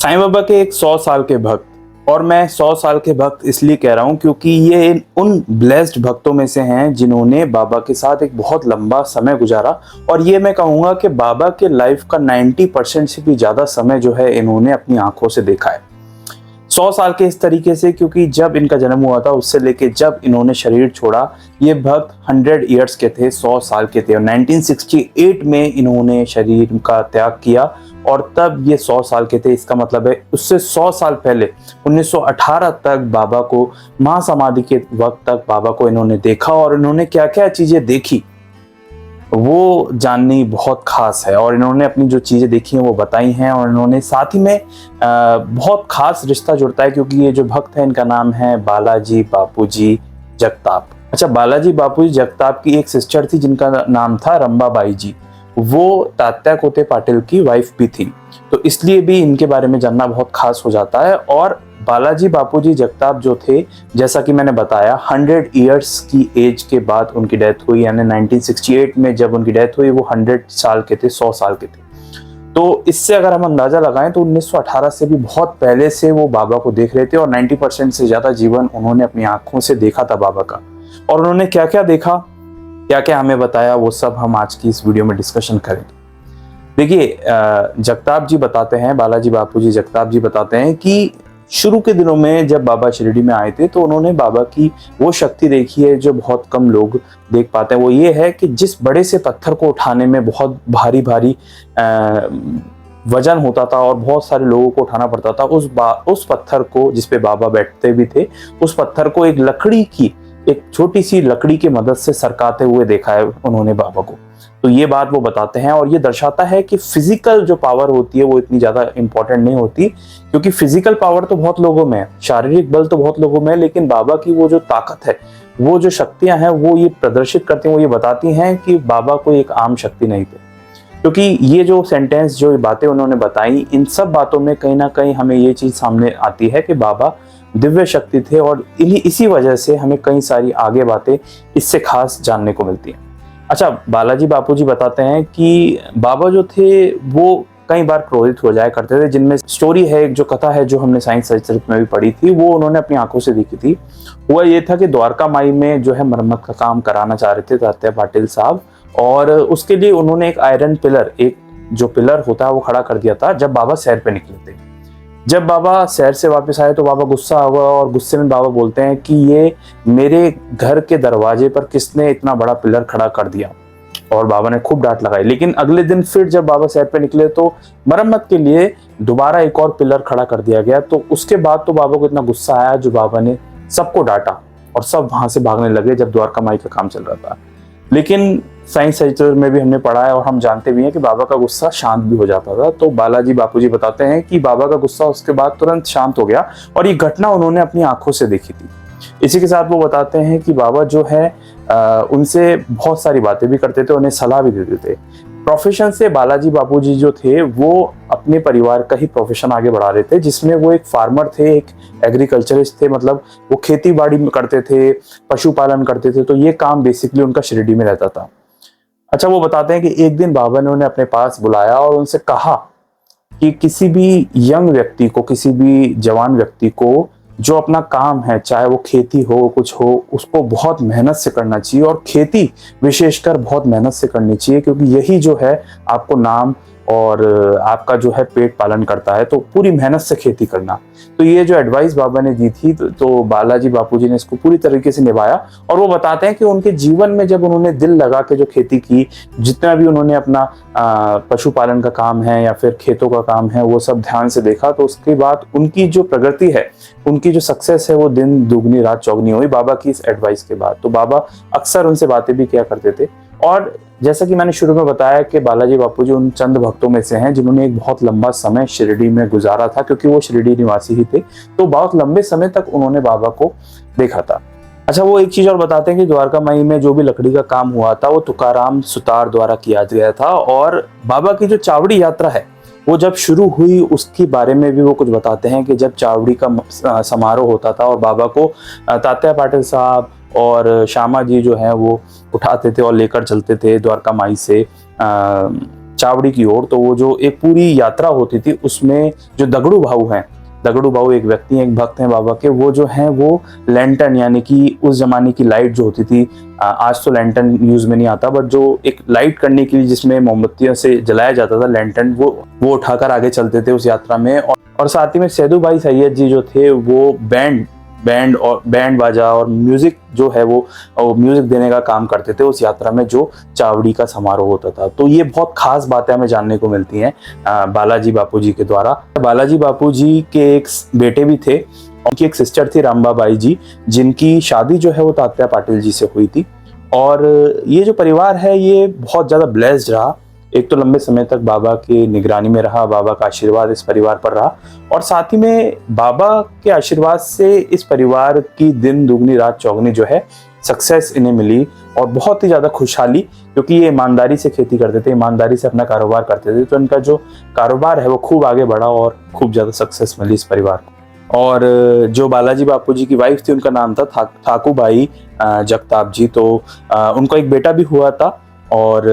साईं बाबा के एक 100 साल के भक्त, और मैं 100 साल के भक्त इसलिए कह रहा हूँ क्योंकि ये उन ब्लेस्ड भक्तों में से हैं जिन्होंने बाबा के साथ एक बहुत लंबा समय गुजारा। और ये मैं कहूँगा कि बाबा के लाइफ का 90% से भी ज़्यादा समय जो है इन्होंने अपनी आंखों से देखा है। 100 साल के इस तरीके से क्योंकि जब इनका जन्म हुआ था उससे लेके जब इन्होंने शरीर छोड़ा, ये भक्त 100 ईयर्स के थे, 100 साल के थे। और 1968 में इन्होंने शरीर का त्याग किया और तब ये 100 साल के थे। इसका मतलब है उससे 100 साल पहले 1918 तक बाबा को, महासमाधि के वक्त तक बाबा को इन्होंने देखा। और इन्होंने क्या क्या चीजें देखी वो जाननी बहुत खास है, और इन्होंने अपनी जो चीज़ें देखी हैं वो बताई हैं। और इन्होंने साथ ही में बहुत खास रिश्ता जुड़ता है क्योंकि ये जो भक्त है इनका नाम है बालाजी बापूजी जगताप। अच्छा, बालाजी बापूजी जगताप की एक सिस्टर थी जिनका नाम था रंबाबाई जी। वो तात्या कोते पाटिल की वाइफ भी थी, तो इसलिए भी इनके बारे में जानना बहुत खास हो जाता है। और बालाजी बापूजी जगताप जो थे, जैसा कि मैंने बताया, 100 ईयर्स की एज के बाद उनकी डेथ हुई, यानी 1968 में जब उनकी डेथ हुई वो 100 साल के थे, 100 साल के थे। तो इससे अगर हम अंदाजा लगाएं तो 1918 से भी बहुत पहले से वो बाबा को देख रहे थे और 90% से ज्यादा जीवन उन्होंने अपनी आंखों से देखा था बाबा का। और उन्होंने क्या क्या देखा, क्या क्या हमें बताया, वो सब हम आज की इस वीडियो में डिस्कशन करेंगे। देखिए, जगताप जी बताते हैं, बालाजी बापूजी जगताप जी बताते हैं कि शुरू के दिनों में जब बाबा शिरडी में आए थे तो उन्होंने बाबा की वो शक्ति देखी है जो बहुत कम लोग देख पाते हैं। वो ये है कि जिस बड़े से पत्थर को उठाने में बहुत भारी भारी वजन होता था और बहुत सारे लोगों को उठाना पड़ता था, उस पत्थर को, जिस पे बाबा बैठते भी थे, उस पत्थर को एक लकड़ी की, एक छोटी सी लकड़ी की मदद से सरकाते हुए देखा है उन्होंने बाबा को। तो ये बात वो बताते हैं और ये दर्शाता है कि फिजिकल जो पावर होती है वो इतनी ज्यादा इंपॉर्टेंट नहीं होती, क्योंकि फिजिकल पावर तो बहुत लोगों में है, शारीरिक बल तो बहुत लोगों में है, लेकिन बाबा की वो जो ताकत है, वो जो शक्तियां हैं, वो ये प्रदर्शित करती हैं, वो ये बताती हैं कि बाबा कोई एक आम शक्ति नहीं थे। क्योंकि ये जो सेंटेंस, जो बातें उन्होंने बताई, इन सब बातों में कहीं ना कहीं हमें ये चीज सामने आती है कि बाबा दिव्य शक्ति थे। और इसी वजह से हमें कई सारी आगे बातें इससे खास जानने को मिलती हैं। अच्छा, बालाजी बापूजी बताते हैं कि बाबा जो थे वो कई बार क्रोधित हो जाया करते थे, जिनमें स्टोरी है, एक जो कथा है जो हमने साइंस चरित्र में भी पढ़ी थी, वो उन्होंने अपनी आंखों से देखी थी। हुआ ये था कि द्वारका माई में जो है मरम्मत का काम कराना चाह रहे थे तात्या पाटिल साहब, और उसके लिए उन्होंने एक आयरन पिलर, एक जो पिलर होता है वो खड़ा कर दिया था जब बाबा सैर पे निकले थे। जब बाबा सैर से वापस आए तो बाबा गुस्सा हुआ और गुस्से में बाबा बोलते हैं कि ये मेरे घर के दरवाजे पर किसने इतना बड़ा पिलर खड़ा कर दिया, और बाबा ने खूब डांट लगाई। लेकिन अगले दिन फिर जब बाबा सैर पे निकले तो मरम्मत के लिए दोबारा एक और पिलर खड़ा कर दिया गया। तो उसके बाद तो बाबा को इतना गुस्सा आया जो बाबा ने सबको डांटा और सब वहां से भागने लगे जब द्वारका माई का काम चल रहा था। लेकिन साइंस चरित्र में भी हमने पढ़ा है और हम जानते भी हैं कि बाबा का गुस्सा शांत भी हो जाता था। तो बालाजी बापूजी बताते हैं कि बाबा का गुस्सा उसके बाद तुरंत शांत हो गया और ये घटना उन्होंने अपनी आंखों से देखी थी। इसी के साथ वो बताते हैं कि बाबा जो है उनसे बहुत सारी बातें भी करते थे, उन्हें सलाह भी देते थे। प्रोफेशन से बालाजी बापूजी जो थे वो अपने परिवार का ही प्रोफेशन आगे बढ़ा रहे थे, जिसमें वो एक फार्मर थे, एक एग्रीकल्चरिस्ट थे, मतलब वो खेती बाड़ी में करते थे, पशुपालन करते थे। तो ये काम बेसिकली उनका शिरडी में रहता था। अच्छा, वो बताते हैं कि एक दिन बाबा ने उन्हें अपने पास बुलाया और उनसे कहा कि किसी भी यंग व्यक्ति को, किसी भी जवान व्यक्ति को जो अपना काम है, चाहे वो खेती हो, कुछ हो, उसको बहुत मेहनत से करना चाहिए, और खेती विशेषकर बहुत मेहनत से करनी चाहिए, क्योंकि यही जो है आपको नाम और आपका जो है पेट पालन करता है। तो पूरी मेहनत से खेती करना। तो ये जो एडवाइस बाबा ने दी थी तो बालाजी बापूजी ने इसको पूरी तरीके से निभाया। और वो बताते हैं कि उनके जीवन में जब उन्होंने दिल लगा के जो खेती की, जितना भी उन्होंने अपना पशुपालन का काम है या फिर खेतों का काम है वो सब ध्यान से देखा, तो उसके बाद उनकी जो प्रगति है, उनकी जो सक्सेस है, वो दिन दुगनी रात चौगनी हुई बाबा की इस एडवाइस के बाद। तो बाबा अक्सर उनसे बातें भी किया करते थे। और जैसा कि मैंने शुरू में बताया कि बालाजी बापूजी उन चंद भक्तों में से हैं जिन्होंने एक बहुत लंबा समय शिरडी में गुजारा था, क्योंकि वो शिरडी निवासी ही थे। तो बहुत लंबे समय तक उन्होंने बाबा को देखा था। अच्छा, वो एक चीज और बताते हैं कि द्वारका माई में जो भी लकड़ी का काम हुआ था वो तुकाराम सुतार द्वारा किया गया था। और बाबा की जो चावड़ी यात्रा है वो जब शुरू हुई उसके बारे में भी वो कुछ बताते हैं कि जब चावड़ी का समारोह होता था और बाबा को तात्या पाटिल साहब और श्यामा जी जो है वो उठाते थे और लेकर चलते थे द्वारका माई से चावड़ी की ओर। तो वो जो एक पूरी यात्रा होती थी उसमें जो दगड़ू भाऊ हैं, दगड़ू भाऊ एक व्यक्ति हैं, एक भक्त हैं बाबा के, वो जो हैं वो लैंटर्न यानी कि उस जमाने की लाइट जो होती थी, आज तो लैंटर्न यूज में नहीं आता, बट जो एक लाइट करने के लिए जिसमें मोमबत्तियों से जलाया जाता था लैंटर्न, वो उठाकर आगे चलते थे उस यात्रा में। और साथ ही में सैदू भाई सैयद जी जो थे वो बैंड बाजा और म्यूजिक जो है वो म्यूजिक देने का काम करते थे उस यात्रा में जो चावड़ी का समारोह होता था। तो ये बहुत खास बातें हमें जानने को मिलती हैं बालाजी बापू जी के द्वारा। बालाजी बापू जी के एक बेटे भी थे, उनकी एक सिस्टर थी रामबाबाई जी, जिनकी शादी जो है वो तात्या पाटिल जी से हुई थी। और ये जो परिवार है ये बहुत ज़्यादा ब्लेस्ड रहा। एक तो लंबे समय तक बाबा की निगरानी में रहा, बाबा का आशीर्वाद इस परिवार पर रहा, और साथ ही में बाबा के आशीर्वाद से इस परिवार की दिन दुगनी रात चौगनी जो है सक्सेस इन्हें मिली, और बहुत ही ज़्यादा खुशहाली, क्योंकि ये ईमानदारी से खेती करते थे, ईमानदारी से अपना कारोबार करते थे। तो इनका जो कारोबार है वो खूब आगे बढ़ा और खूब ज़्यादा सक्सेस मिली इस परिवार को। और जो बालाजी बापू जी की वाइफ थी उनका नाम था ठाकुबाई जगताप जी। तो उनका एक बेटा भी हुआ था। और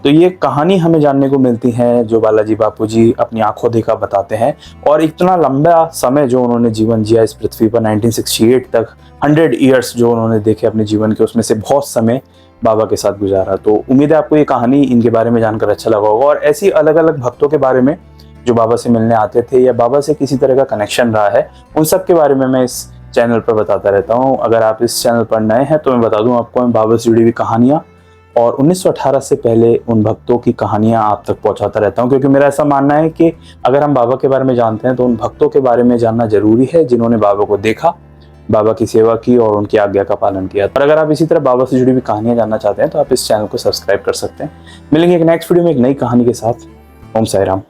तो ये कहानी हमें जानने को मिलती है जो बालाजी बापू जी अपनी आंखों देखा बताते हैं। और इतना लंबा समय जो उन्होंने जीवन जिया इस पृथ्वी पर, 1968 तक 100 ईयर्स जो उन्होंने देखे अपने जीवन के, उसमें से बहुत समय बाबा के साथ गुजारा। तो उम्मीद है आपको ये कहानी इनके बारे में जानकर अच्छा लगा होगा। और ऐसी अलग अलग भक्तों के बारे में जो बाबा से मिलने आते थे या बाबा से किसी तरह का कनेक्शन रहा है, उन सब के बारे में मैं इस चैनल पर बताता रहता हूँ। अगर आप इस चैनल पर नए हैं तो मैं बता दूँ आपको, मैं बाबा से जुड़ी हुई कहानियाँ और 1918 से पहले उन भक्तों की कहानियां आप तक पहुंचाता रहता हूं, क्योंकि मेरा ऐसा मानना है कि अगर हम बाबा के बारे में जानते हैं तो उन भक्तों के बारे में जानना जरूरी है जिन्होंने बाबा को देखा, बाबा की सेवा की और उनकी आज्ञा का पालन किया। और अगर आप इसी तरह बाबा से जुड़ी हुई कहानियां जानना चाहते हैं तो आप इस चैनल को सब्सक्राइब कर सकते हैं। मिलेंगे एक नेक्स्ट वीडियो में एक नई कहानी के साथ। ओम साई राम।